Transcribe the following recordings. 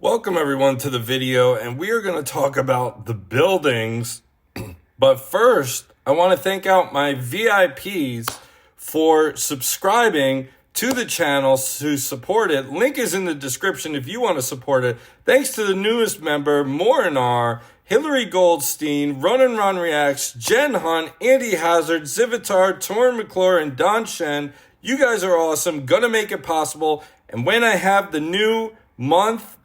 Welcome everyone to the video, and we are going to talk about the buildings. But first, I want to thank out my VIPs for subscribing to the channel to support it. Link is in the description if you want to support it. Thanks to the newest member, Morinar, Hillary Goldstein, Run and Ron Reacts, Jen Hunt, Andy Hazard, Zivitar, Torn McClure, and Don Shen. You guys are awesome. Gonna make it possible. And when I have the new month,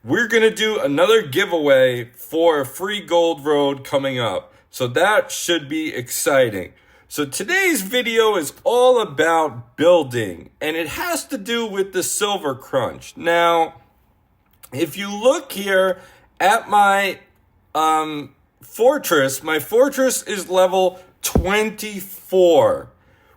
we're going to do another giveaway for a free gold road coming up. So that should be exciting. So today's video is all about building, and it has to do with the silver crunch. Now, if you look here at my fortress is level 24,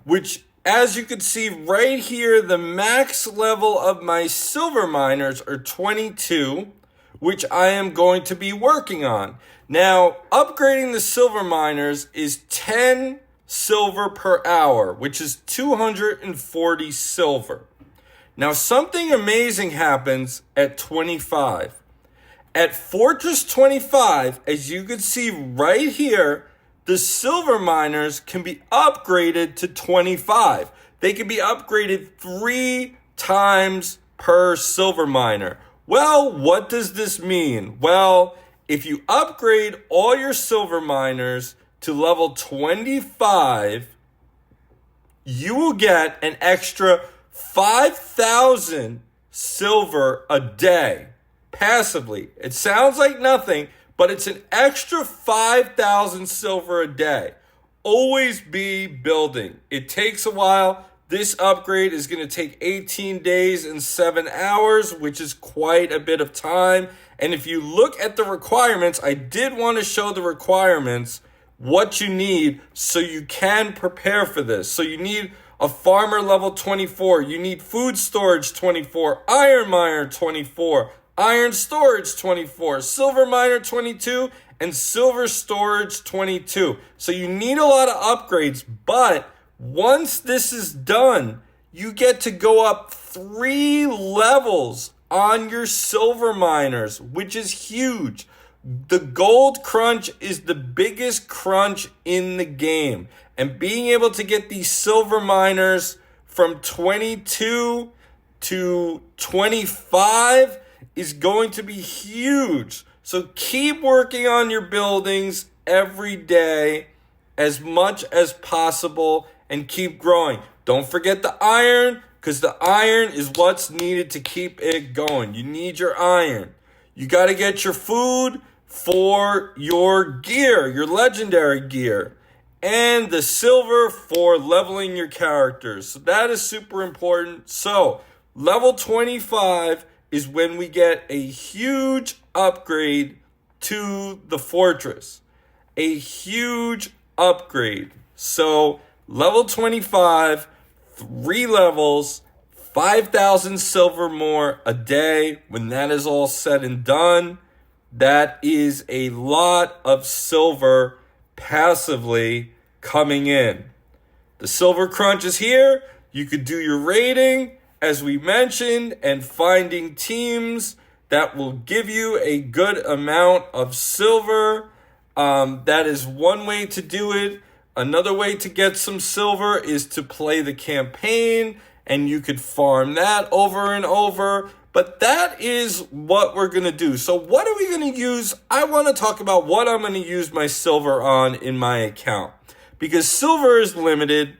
which, as you can see right here, the max level of my silver miners are 22, which I am going to be working on. Now, upgrading the silver miners is 10 silver per hour, which is 240 silver. Now, something amazing happens at 25. At Fortress 25, as you can see right here, the silver miners can be upgraded to 25. They can be upgraded 3 times per silver miner. Well, what does this mean? Well, if you upgrade all your silver miners to level 25, you will get an extra 5,000 silver a day passively. It sounds like nothing, but it's an extra 5,000 silver a day. Always be building. It takes a while. This upgrade is going to take 18 days and 7 hours, which is quite a bit of time. And if you look at the requirements, I did want to show the requirements, what you need so you can prepare for this. So you need a farmer level 24. You need food storage 24, iron miner 24, iron storage 24, silver miner 22, and silver storage 22. So you need a lot of upgrades, but once this is done, you get to go up 3 levels on your silver miners, which is huge. The gold crunch is the biggest crunch in the game, and being able to get these silver miners from 22 to 25 is going to be huge. So keep working on your buildings every day as much as possible and keep growing. Don't forget the iron, because the iron is what's needed to keep it going. You need your iron. You got to get your food for your gear, your legendary gear, and the silver for leveling your characters. So that is super important. So level 25 is when we get a huge upgrade to the fortress. A huge upgrade. So level 25, 3 levels, 5,000 silver more a day. When that is all said and done, that is a lot of silver passively coming in. The silver crunch is here. You could do your raiding, as we mentioned, and finding teams that will give you a good amount of silver. That is one way to do it. Another way to get some silver is to play the campaign, and you could farm that over and over. But that is what we're going to do. So what are we going to use? I want to talk about what I'm going to use my silver on in my account, because silver is limited,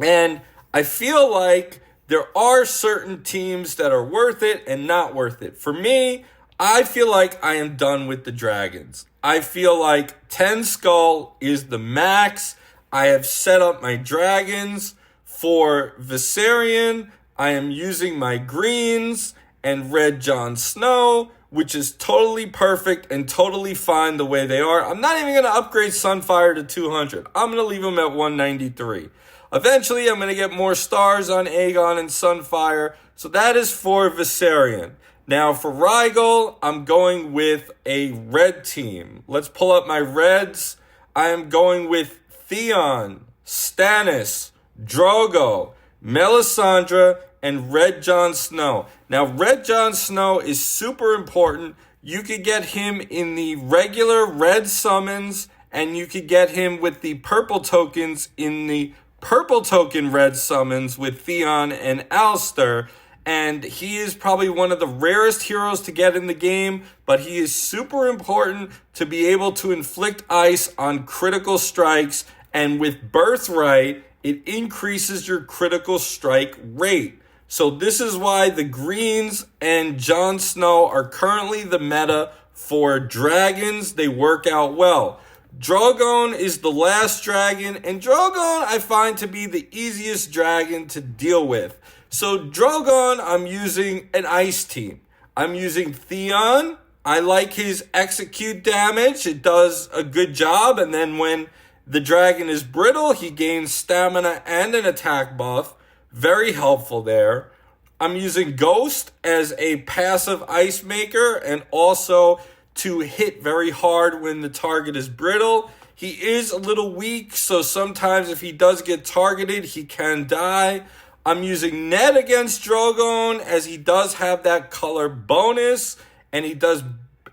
and I feel like there are certain teams that are worth it and not worth it. For me, I feel like I am done with the dragons. I feel like 10 skull is the max. I have set up my dragons for Viserion. I am using my greens and red Jon Snow, which is totally perfect and totally fine the way they are. I'm not even going to upgrade Sunfire to 200. I'm going to leave them at 193. Eventually, I'm going to get more stars on Aegon and Sunfire. So that is for Viserion. Now, for Rhaegal, I'm going with a red team. Let's pull up my reds. I am going with Theon, Stannis, Drogo, Melisandre, and Red Jon Snow. Now, Red Jon Snow is super important. You could get him in the regular red summons, and you could get him with the purple tokens in the purple token red summons with Theon and Alistair. And he is probably one of the rarest heroes to get in the game, but he is super important to be able to inflict ice on critical strikes. And with Birthright, it increases your critical strike rate. So this is why the greens and Jon Snow are currently the meta for dragons. They work out well. Drogon is the last dragon, and Drogon I find to be the easiest dragon to deal with. So Drogon, I'm using an ice team. I'm using Theon. I like his execute damage. It does a good job. And then when the dragon is brittle, he gains stamina and an attack buff. Very helpful there. I'm using Ghost as a passive ice maker and also to hit very hard when the target is brittle. He is a little weak, so sometimes if he does get targeted, he can die. I'm using Ned against Drogon as he does have that color bonus and he does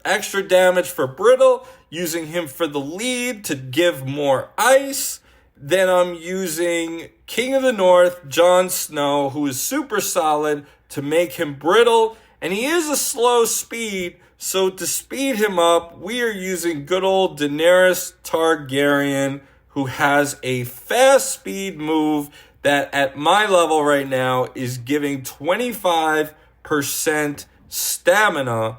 extra damage for brittle, using him for the lead to give more ice. Then I'm using King of the North, Jon Snow, who is super solid to make him brittle. And he is a slow speed, so to speed him up, we are using good old Daenerys Targaryen, who has a fast speed move that at my level right now is giving 25% stamina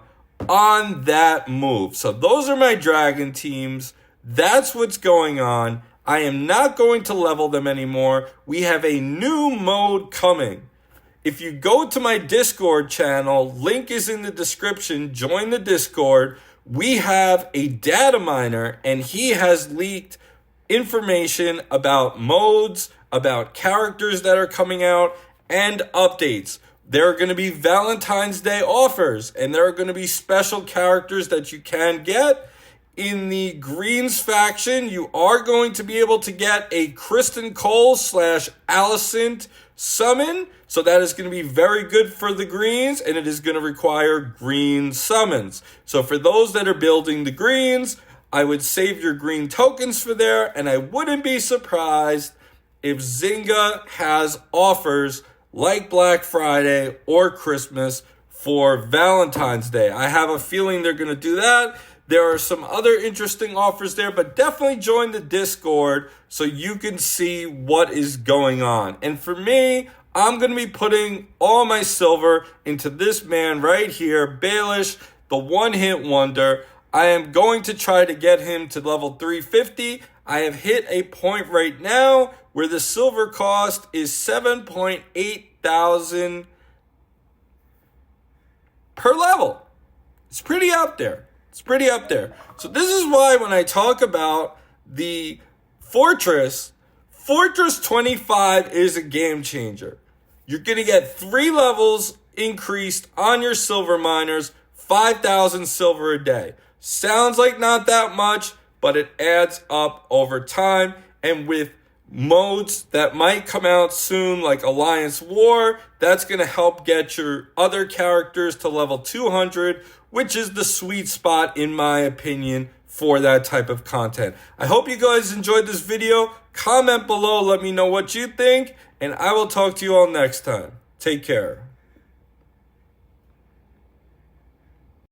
on that move. So those are my dragon teams. That's what's going on. I am not going to level them anymore. We have a new mode coming. If you go to my Discord channel, link is in the description, join the Discord. We have a data miner and he has leaked information about modes, about characters that are coming out, and updates. There are going to be Valentine's Day offers, and there are going to be special characters that you can get. In the Greens faction, you are going to be able to get a Kristen Cole / Alicent summon. So that is going to be very good for the Greens, and it is going to require green summons. So for those that are building the Greens, I would save your green tokens for there, and I wouldn't be surprised if Zynga has offers like Black Friday or Christmas for Valentine's Day. I have a feeling they're going to do that. There are some other interesting offers there, but definitely join the Discord so you can see what is going on. And for me, I'm going to be putting all my silver into this man right here, Baelish, the one-hit wonder. I am going to try to get him to level 350. I have hit a point right now where the silver cost is 7.8 thousand per level. It's pretty up there. So this is why when I talk about the Fortress 25 is a game changer. You're going to get 3 levels increased on your silver miners, 5,000 silver a day. Sounds like not that much, but it adds up over time. And with modes that might come out soon, like Alliance War, that's going to help get your other characters to level 200, which is the sweet spot, in my opinion, for that type of content. I hope you guys enjoyed this video. Comment below, let me know what you think, and I will talk to you all next time. Take care.